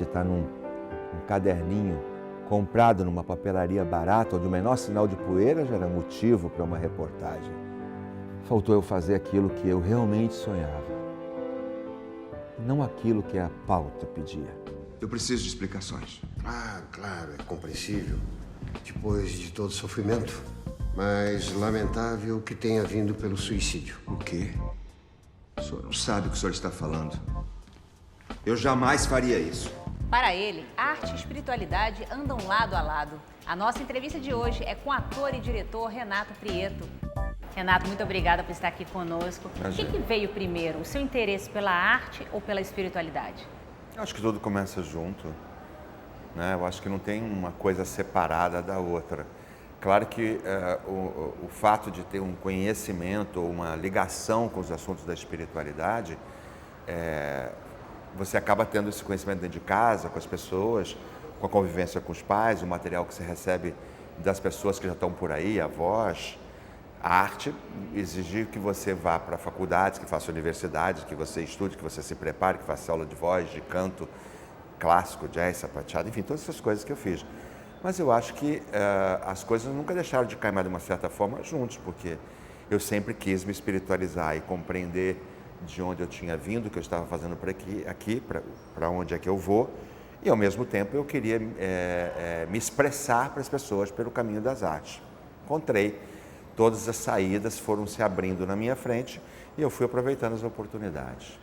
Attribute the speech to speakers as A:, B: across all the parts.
A: arte está num caderninho comprado numa papelaria barata, onde o menor sinal de poeira já era motivo para uma reportagem. Faltou eu fazer aquilo que eu realmente sonhava, não aquilo que a pauta pedia.
B: Eu preciso de explicações.
C: Ah, claro, é compreensível, depois de todo o sofrimento, mas lamentável que tenha vindo pelo suicídio.
B: O quê? O senhor não sabe o que o senhor está falando. Eu jamais faria isso.
D: Para ele, arte e espiritualidade andam lado a lado. A nossa entrevista de hoje é com o ator e diretor Renato Prieto. Renato, muito obrigada por estar aqui conosco. O que veio primeiro, o seu interesse pela arte ou pela espiritualidade?
E: Eu acho que tudo começa junto, né? Eu acho que não tem uma coisa separada da outra. Claro que o fato de ter um conhecimento ou uma ligação com os assuntos da espiritualidade, você acaba tendo esse conhecimento dentro de casa, com as pessoas, com a convivência com os pais, o material que você recebe das pessoas que já estão por aí, avós. A arte exige que você vá para faculdades, que faça universidades, que você estude, que você se prepare, que faça aula de voz, de canto clássico, jazz, sapateado, enfim, todas essas coisas que eu fiz. Mas eu acho que as coisas nunca deixaram de caminhar de uma certa forma juntos, porque eu sempre quis me espiritualizar e compreender de onde eu tinha vindo, o que eu estava fazendo por aqui para onde é que eu vou, e ao mesmo tempo eu queria me expressar para as pessoas pelo caminho das artes. Encontrei, todas as saídas foram se abrindo na minha frente e eu fui aproveitando as oportunidades.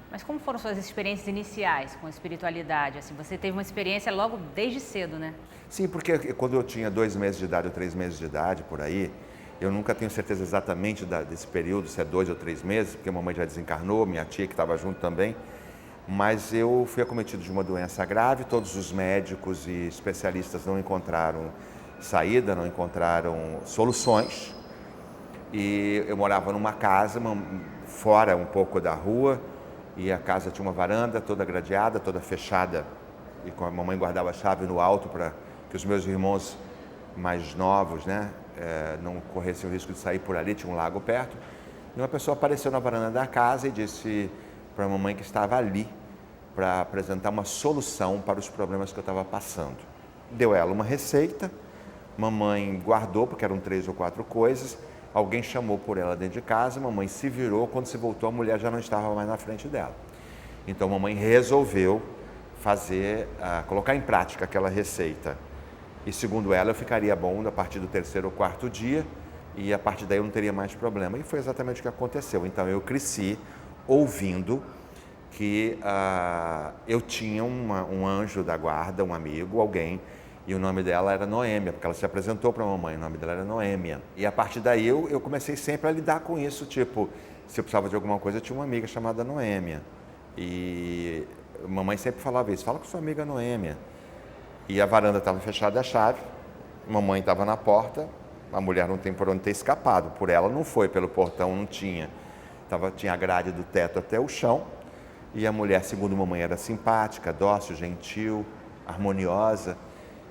D: Mas como foram suas experiências iniciais com a espiritualidade? Assim, você teve uma experiência logo desde cedo, né?
E: Sim, porque quando eu tinha 2 meses de idade ou 3 meses de idade, por aí, eu nunca tenho certeza exatamente desse período, se é 2 ou 3 meses, porque a mamãe já desencarnou, minha tia que estava junto também, mas eu fui acometido de uma doença grave, todos os médicos e especialistas não encontraram saída, não encontraram soluções, e eu morava numa casa fora um pouco da rua, e a casa tinha uma varanda toda gradeada, toda fechada, e a mamãe guardava a chave no alto para que os meus irmãos mais novos, né, não corressem o risco de sair por ali, tinha um lago perto. E uma pessoa apareceu na varanda da casa e disse para a mamãe que estava ali para apresentar uma solução para os problemas que eu estava passando. Deu ela uma receita, mamãe guardou, porque eram 3 ou 4 coisas, alguém chamou por ela dentro de casa, mamãe se virou, quando se voltou a mulher já não estava mais na frente dela. Então mamãe resolveu colocar em prática aquela receita. E segundo ela, eu ficaria bom a partir do 3º ou 4º dia e a partir daí eu não teria mais problema. E foi exatamente o que aconteceu. Então eu cresci ouvindo que eu tinha um anjo da guarda, um amigo, alguém, e o nome dela era Noêmia, porque ela se apresentou para a mamãe, o nome dela era Noêmia. E a partir daí eu comecei sempre a lidar com isso, tipo, se eu precisava de alguma coisa, eu tinha uma amiga chamada Noêmia. E a mamãe sempre falava isso, fala com sua amiga Noêmia. E a varanda estava fechada a chave, mamãe estava na porta, a mulher não tem por onde ter escapado, por ela não foi, pelo portão não tinha. Tinha a grade do teto até o chão, e a mulher, segundo mamãe, era simpática, dócil, gentil, harmoniosa.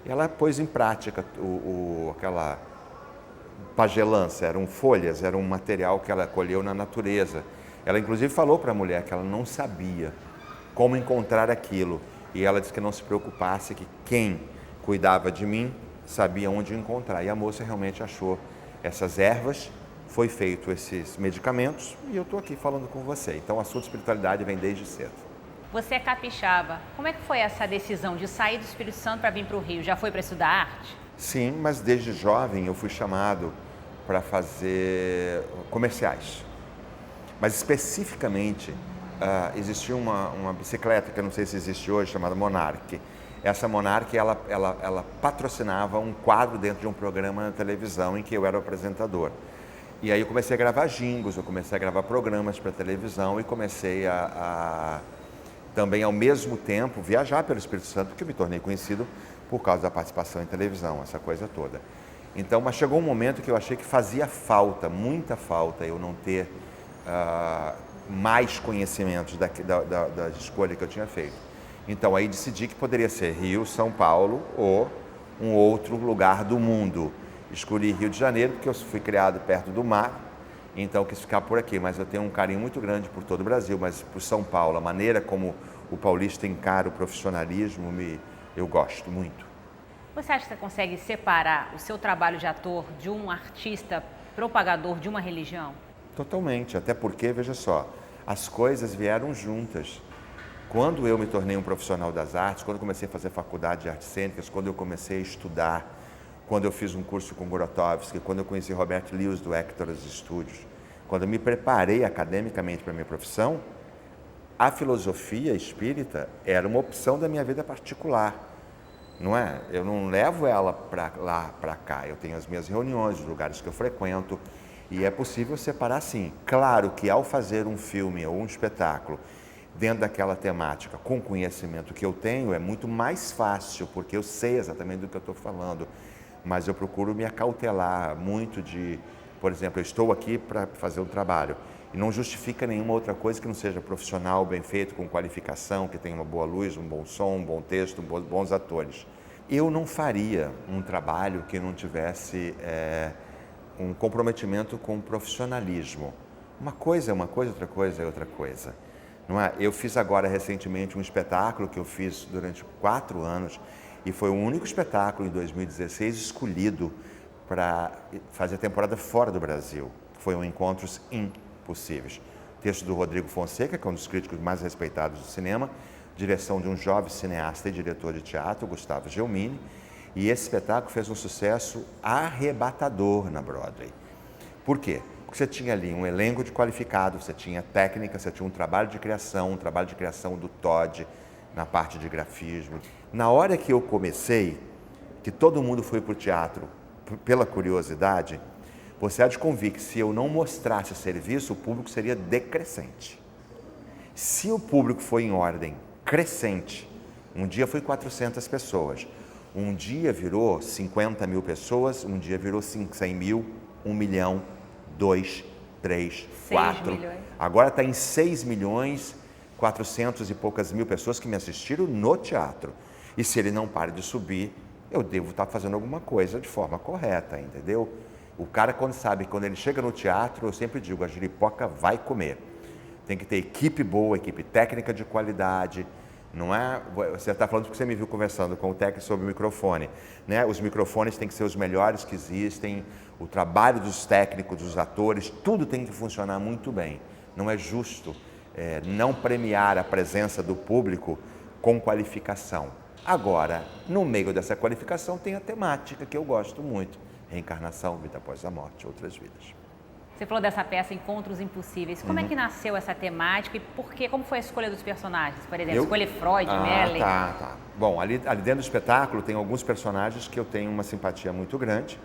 E: E ela pôs em prática aquela pagelança, eram folhas, era um material que ela colheu na natureza. Ela inclusive falou para a mulher que ela não sabia como encontrar aquilo. E ela disse que não se preocupasse, que quem cuidava de mim sabia onde encontrar. E a moça realmente achou essas ervas, foi feito esses medicamentos e eu estou aqui falando com você. Então o assunto de espiritualidade vem desde cedo.
D: Você é capixaba. Como é que foi essa decisão de sair do Espírito Santo para vir para o Rio? Já foi para estudar arte?
E: Sim, mas desde jovem eu fui chamado para fazer comerciais. Mas especificamente existia uma bicicleta, que eu não sei se existe hoje, chamada Monarch. Essa Monarch, ela patrocinava um quadro dentro de um programa na televisão em que eu era o apresentador. E aí eu comecei a gravar jingles, eu comecei a gravar programas para televisão e comecei também ao mesmo tempo viajar pelo Espírito Santo, porque eu me tornei conhecido por causa da participação em televisão, essa coisa toda. Então, mas chegou um momento que eu achei que fazia falta, muita falta, eu não ter mais conhecimentos da escolha que eu tinha feito. Então aí decidi que poderia ser Rio, São Paulo ou um outro lugar do mundo. Escolhi Rio de Janeiro porque eu fui criado perto do mar, então quis ficar por aqui, mas eu tenho um carinho muito grande por todo o Brasil, mas por São Paulo, a maneira como o paulista encara o profissionalismo, eu gosto muito.
D: Você acha que você consegue separar o seu trabalho de ator de um artista propagador de uma religião?
E: Totalmente, até porque, veja só, as coisas vieram juntas. Quando eu me tornei um profissional das artes, quando eu comecei a fazer faculdade de artes cênicas, quando eu comecei a estudar, quando eu fiz um curso com Grotowski, quando eu conheci Robert Lewis do Hector's Studios, quando eu me preparei academicamente para a minha profissão, a filosofia espírita era uma opção da minha vida particular, não é? Eu não levo ela para lá, para cá. Eu tenho as minhas reuniões, os lugares que eu frequento, e é possível separar sim. Claro que ao fazer um filme ou um espetáculo dentro daquela temática, com o conhecimento que eu tenho, é muito mais fácil, porque eu sei exatamente do que eu estou falando, mas eu procuro me acautelar muito de, por exemplo, eu estou aqui para fazer um trabalho, e não justifica nenhuma outra coisa que não seja profissional, bem feito, com qualificação, que tenha uma boa luz, um bom som, um bom texto, bons atores. Eu não faria um trabalho que não tivesse um comprometimento com o profissionalismo. Uma coisa é uma coisa, outra coisa é outra coisa. Não é? Eu fiz agora recentemente um espetáculo que eu fiz durante 4 anos e foi o único espetáculo em 2016 escolhido para fazer a temporada fora do Brasil. Foi um Encontros Impossíveis. Texto do Rodrigo Fonseca, que é um dos críticos mais respeitados do cinema, direção de um jovem cineasta e diretor de teatro, Gustavo Gelmini, e esse espetáculo fez um sucesso arrebatador na Broadway. Por quê? Porque você tinha ali um elenco de qualificado, você tinha técnica, você tinha um trabalho de criação do Todd na parte de grafismo. Na hora que eu comecei, que todo mundo foi para o teatro pela curiosidade, você há de convir que se eu não mostrasse serviço, o público seria decrescente. Se o público foi em ordem crescente, um dia foi 400 pessoas, um dia virou 50 mil pessoas, um dia virou 100 mil, 1 milhão, 2, 3, 4.
D: Milhões.
E: Agora está em 6 milhões, 400 e poucas mil pessoas que me assistiram no teatro. E se ele não para de subir, eu devo estar fazendo alguma coisa de forma correta, entendeu? O cara, quando ele chega no teatro, eu sempre digo, a giripoca vai comer. Tem que ter equipe boa, equipe técnica de qualidade. Não é? Você está falando porque você me viu conversando com o técnico sobre o microfone, né? Os microfones têm que ser os melhores que existem, o trabalho dos técnicos, dos atores, tudo tem que funcionar muito bem. Não é justo não premiar a presença do público com qualificação. Agora, no meio dessa qualificação tem a temática que eu gosto muito, reencarnação, vida após a morte, outras vidas.
D: Você falou dessa peça Encontros Impossíveis. Como é que nasceu essa temática e por quê? Como foi a escolha dos personagens? Por exemplo, escolher Freud, Merlin?
E: Tá. Bom, ali dentro do espetáculo tem alguns personagens que eu tenho uma simpatia muito grande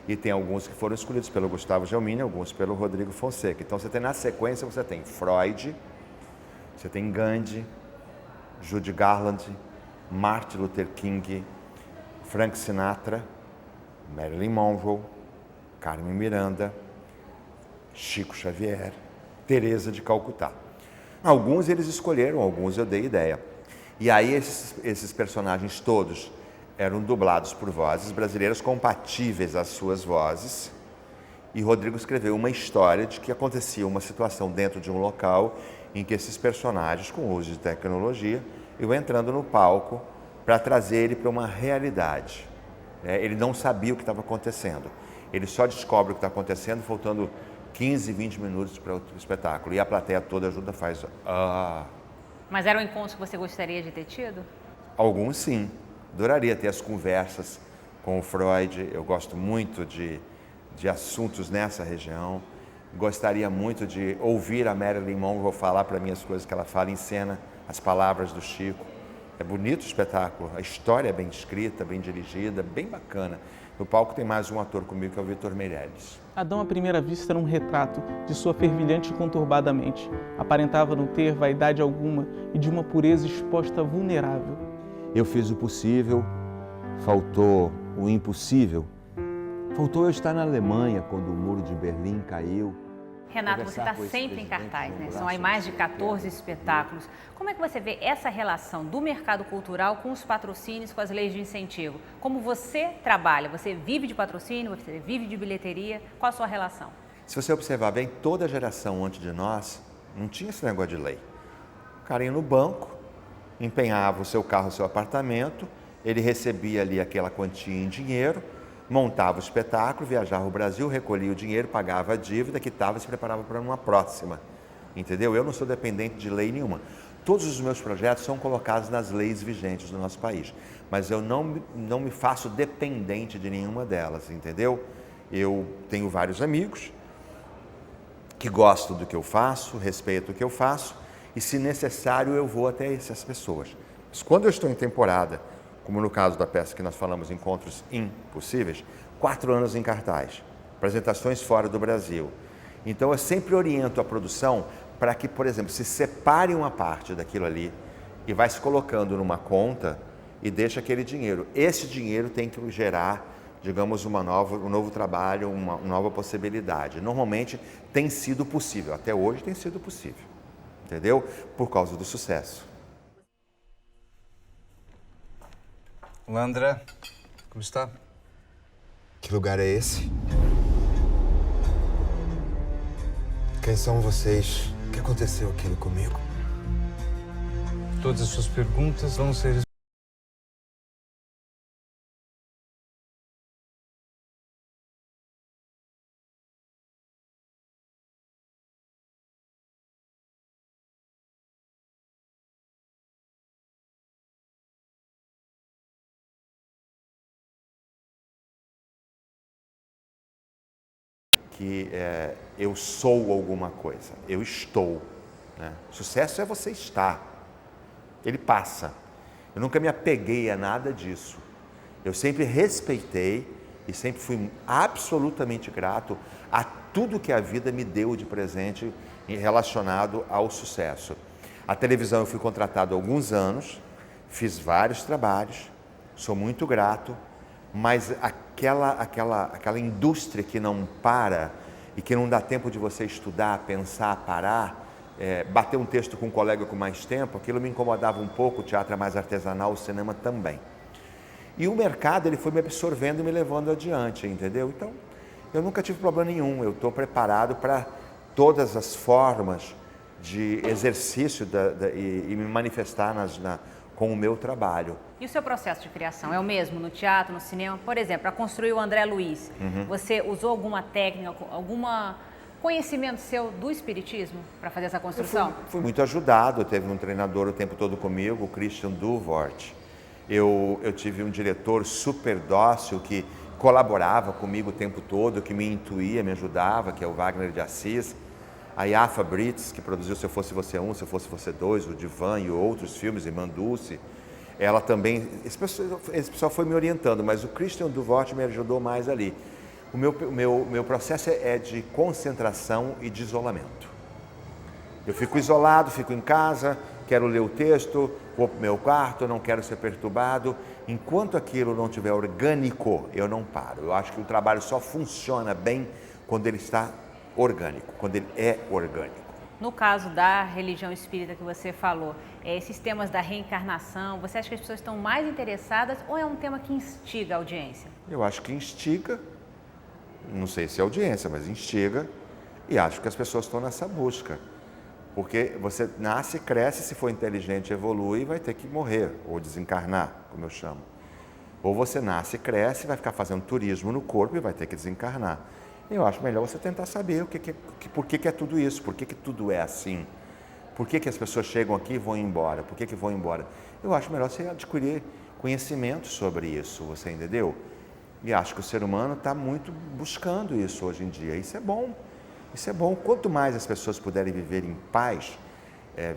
E: e tem alguns que foram escolhidos pelo Gustavo Gelmini, alguns pelo Rodrigo Fonseca. Então, você tem na sequência, você tem Freud, você tem Gandhi, Judy Garland, Martin Luther King, Frank Sinatra, Marilyn Monroe, Carmen Miranda, Chico Xavier, Teresa de Calcutá. Alguns eles escolheram, alguns eu dei ideia. E aí esses personagens todos eram dublados por vozes brasileiras compatíveis às suas vozes. E Rodrigo escreveu uma história de que acontecia uma situação dentro de um local em que esses personagens, com o uso de tecnologia, iam entrando no palco para trazer ele para uma realidade. Ele não sabia o que estava acontecendo. Ele só descobre o que está acontecendo faltando 15, 20 minutos para o espetáculo. E a plateia toda junta faz...
D: Mas eram encontros que você gostaria de ter tido?
E: Alguns sim. Adoraria ter as conversas com o Freud. Eu gosto muito de assuntos nessa região. Gostaria muito de ouvir a Marilyn Monroe falar para mim as coisas que ela fala em cena, as palavras do Chico. É bonito o espetáculo. A história é bem escrita, bem dirigida, bem bacana. No palco tem mais um ator comigo, que é o Vitor Meirelles.
F: Adão, à primeira vista, era um retrato de sua fervilhante e conturbada mente. Aparentava não ter vaidade alguma e de uma pureza exposta vulnerável.
A: Eu fiz o possível, faltou o impossível. Faltou eu estar na Alemanha quando o muro de Berlim caiu.
D: Renato, você está sempre em cartaz, né? São aí mais de 14 espetáculos. Como é que você vê essa relação do mercado cultural com os patrocínios, com as leis de incentivo? Como você trabalha? Você vive de patrocínio, você vive de bilheteria? Qual a sua relação?
E: Se você observar bem, toda a geração antes de nós não tinha esse negócio de lei. O cara ia no banco, empenhava o seu carro, o seu apartamento, ele recebia ali aquela quantia em dinheiro, montava o espetáculo, viajava o Brasil, recolhia o dinheiro, pagava a dívida, quitava e se preparava para uma próxima. Entendeu? Eu não sou dependente de lei nenhuma. Todos os meus projetos são colocados nas leis vigentes do nosso país, mas eu não me faço dependente de nenhuma delas, entendeu? Eu tenho vários amigos que gostam do que eu faço, respeitam o que eu faço e, se necessário, eu vou até essas pessoas. Mas quando eu estou em temporada, como no caso da peça que nós falamos, Encontros Impossíveis, 4 anos em cartaz, apresentações fora do Brasil. Então, eu sempre oriento a produção para que, por exemplo, se separe uma parte daquilo ali e vai se colocando numa conta e deixa aquele dinheiro. Esse dinheiro tem que gerar, digamos, um novo trabalho, uma nova possibilidade. Normalmente tem sido possível, até hoje tem sido possível, entendeu? Por causa do sucesso.
G: Olá, André. Como está?
B: Que lugar é esse? Quem são vocês? O que aconteceu aquilo comigo?
G: Todas as suas perguntas vão ser
E: que eu sou alguma coisa, eu estou. Né? Sucesso é você estar, ele passa. Eu nunca me apeguei a nada disso. Eu sempre respeitei e sempre fui absolutamente grato a tudo que a vida me deu de presente relacionado ao sucesso. A televisão eu fui contratado há alguns anos, fiz vários trabalhos, sou muito grato, mas aquela indústria que não para e que não dá tempo de você estudar, pensar, parar, bater um texto com um colega com mais tempo, aquilo me incomodava um pouco, o teatro é mais artesanal, o cinema também. E o mercado, ele foi me absorvendo e me levando adiante, entendeu? Então, eu nunca tive problema nenhum, eu estou preparado para todas as formas de exercício e me manifestar com o meu trabalho.
D: E o seu processo de criação é o mesmo no teatro, no cinema? Por exemplo, para construir o André Luiz, você usou alguma técnica, algum conhecimento seu do espiritismo para fazer essa construção?
E: Fui muito ajudado, teve um treinador o tempo todo comigo, o Christian Duvort. Eu tive um diretor super dócil que colaborava comigo o tempo todo, que me intuía, me ajudava, que é o Wagner de Assis. A Yafa Brits, que produziu Se Eu Fosse Você 1, Se Eu Fosse Você 2, o Divan e outros filmes, e Manduce. Ela também, esse pessoal foi me orientando, mas o Christian Duvort me ajudou mais ali. O meu processo é de concentração e de isolamento. Eu fico isolado, fico em casa, quero ler o texto, vou para o meu quarto, não quero ser perturbado. Enquanto aquilo não estiver orgânico, eu não paro. Eu acho que o trabalho só funciona bem quando ele está orgânico, quando ele é orgânico.
D: No caso da religião espírita que você falou, esses temas da reencarnação, você acha que as pessoas estão mais interessadas ou é um tema que instiga a audiência?
E: Eu acho que instiga, não sei se é audiência, mas instiga, e acho que as pessoas estão nessa busca. Porque você nasce, cresce, se for inteligente, evolui, vai ter que morrer, ou desencarnar, como eu chamo. Ou você nasce, cresce, vai ficar fazendo turismo no corpo e vai ter que desencarnar. Eu acho melhor você tentar saber por que é tudo isso, por que tudo é assim, por que as pessoas chegam aqui e vão embora, por que vão embora. Eu acho melhor você adquirir conhecimento sobre isso, você entendeu? E acho que o ser humano está muito buscando isso hoje em dia, isso é bom. Isso é bom. Quanto mais as pessoas puderem viver em paz,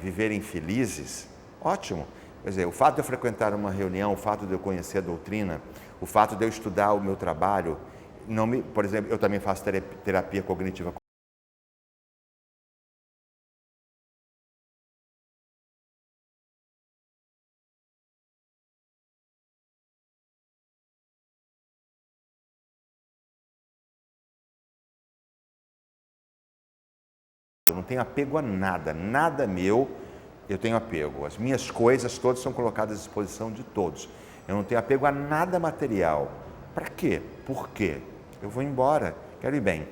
E: viverem felizes, ótimo. Quer dizer, o fato de eu frequentar uma reunião, o fato de eu conhecer a doutrina, o fato de eu estudar o meu trabalho, por exemplo, eu também faço terapia cognitiva. Eu não tenho apego a nada, nada meu eu tenho apego. As minhas coisas todas são colocadas à disposição de todos. Eu não tenho apego a nada material. Para quê? Por quê? Eu vou embora, quero ir bem.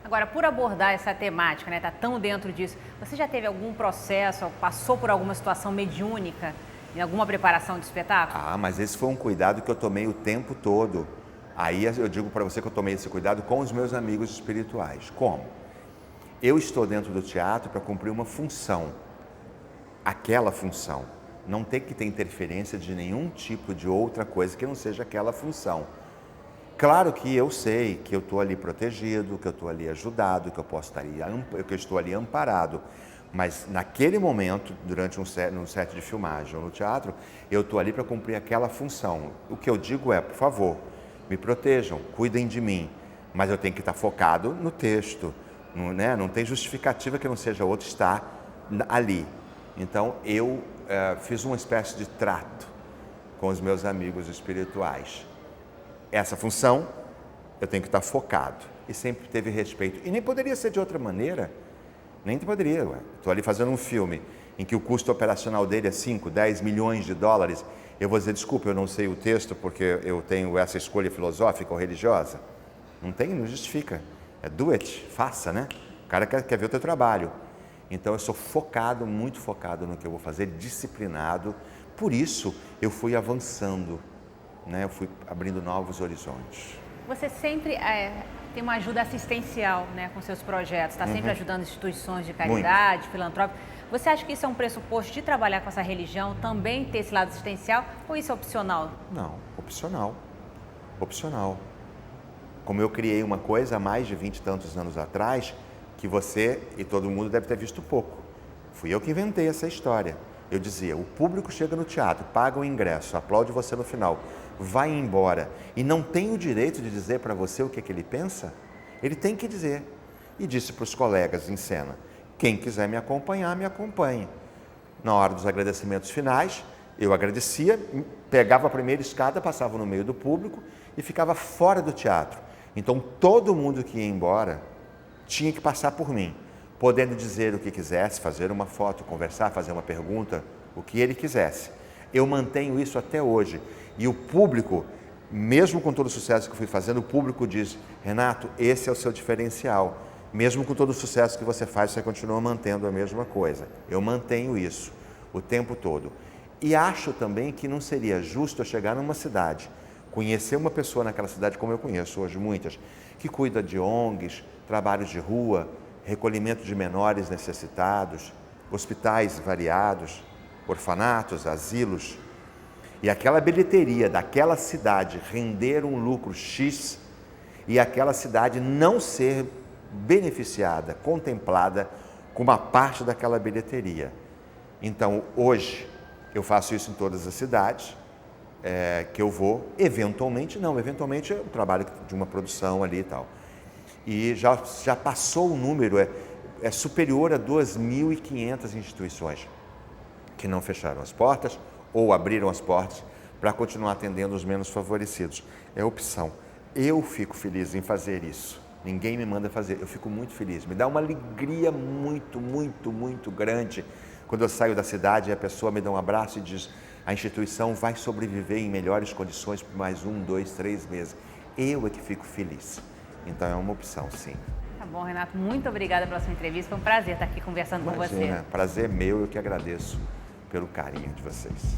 D: Agora, por abordar essa temática, né, tá tão dentro disso, você já teve algum processo, passou por alguma situação mediúnica em alguma preparação de espetáculo?
E: Ah, mas esse foi um cuidado que eu tomei o tempo todo. Aí eu digo para você que eu tomei esse cuidado com os meus amigos espirituais. Como? Eu estou dentro do teatro para cumprir uma função. Aquela função. Não tem que ter interferência de nenhum tipo de outra coisa que não seja aquela função. Claro que eu sei que eu estou ali protegido, que eu estou ali ajudado, que eu posso estar ali, que eu estou ali amparado. Mas naquele momento, durante um set de filmagem ou no teatro, eu estou ali para cumprir aquela função. O que eu digo é, por favor, me protejam, cuidem de mim. Mas eu tenho que estar focado no texto. Né? Não tem justificativa que não seja outro estar ali. Então eu fiz uma espécie de trato com os meus amigos espirituais. Essa função, eu tenho que estar focado. E sempre teve respeito. E nem poderia ser de outra maneira. Nem poderia. Estou ali fazendo um filme em que o custo operacional dele é 5, 10 milhões de dólares. Eu vou dizer, desculpa, eu não sei o texto porque eu tenho essa escolha filosófica ou religiosa. Não tem, não justifica. É do it, faça, né? O cara quer ver o teu trabalho. Então eu sou focado, muito focado no que eu vou fazer, disciplinado. Por isso eu fui avançando. Né, eu fui abrindo novos horizontes.
D: Você sempre tem uma ajuda assistencial, né, com seus projetos, está sempre ajudando instituições de caridade, filantrópicas. Você acha que isso é um pressuposto de trabalhar com essa religião, também ter esse lado assistencial, ou isso é opcional?
E: Não, opcional. Opcional. Como eu criei uma coisa há mais de 20 e tantos anos atrás, que você e todo mundo deve ter visto pouco. Fui eu que inventei essa história. Eu dizia, o público chega no teatro, paga o ingresso, aplaude você no final, vai embora e não tem o direito de dizer para você o que ele pensa? Ele tem que dizer. E disse para os colegas em cena, quem quiser me acompanhar, me acompanhe. Na hora dos agradecimentos finais, eu agradecia, pegava a primeira escada, passava no meio do público e ficava fora do teatro. Então todo mundo que ia embora tinha que passar por mim, podendo dizer o que quisesse, fazer uma foto, conversar, fazer uma pergunta, o que ele quisesse. Eu mantenho isso até hoje. E o público, mesmo com todo o sucesso que eu fui fazendo, o público diz, Renato, esse é o seu diferencial. Mesmo com todo o sucesso que você faz, você continua mantendo a mesma coisa. Eu mantenho isso o tempo todo. E acho também que não seria justo eu chegar numa cidade, conhecer uma pessoa naquela cidade, como eu conheço hoje muitas, que cuida de ONGs, trabalhos de rua, recolhimento de menores necessitados, hospitais variados, orfanatos, asilos, e aquela bilheteria daquela cidade render um lucro X e aquela cidade não ser beneficiada, contemplada com uma parte daquela bilheteria. Então, hoje, eu faço isso em todas as cidades que eu vou, eventualmente é um trabalho de uma produção ali e tal. E já passou o número, é superior a 2.500 instituições que não fecharam as portas ou abriram as portas para continuar atendendo os menos favorecidos. É opção. Eu fico feliz em fazer isso. Ninguém me manda fazer. Eu fico muito feliz. Me dá uma alegria muito, muito, muito grande quando eu saio da cidade e a pessoa me dá um abraço e diz a instituição vai sobreviver em melhores condições por mais 1, 2, 3 meses. Eu é que fico feliz. Então é uma opção, sim.
D: Tá bom, Renato, muito obrigada pela sua entrevista. Foi um prazer estar aqui conversando com você.
E: Prazer meu, eu que agradeço pelo carinho de vocês.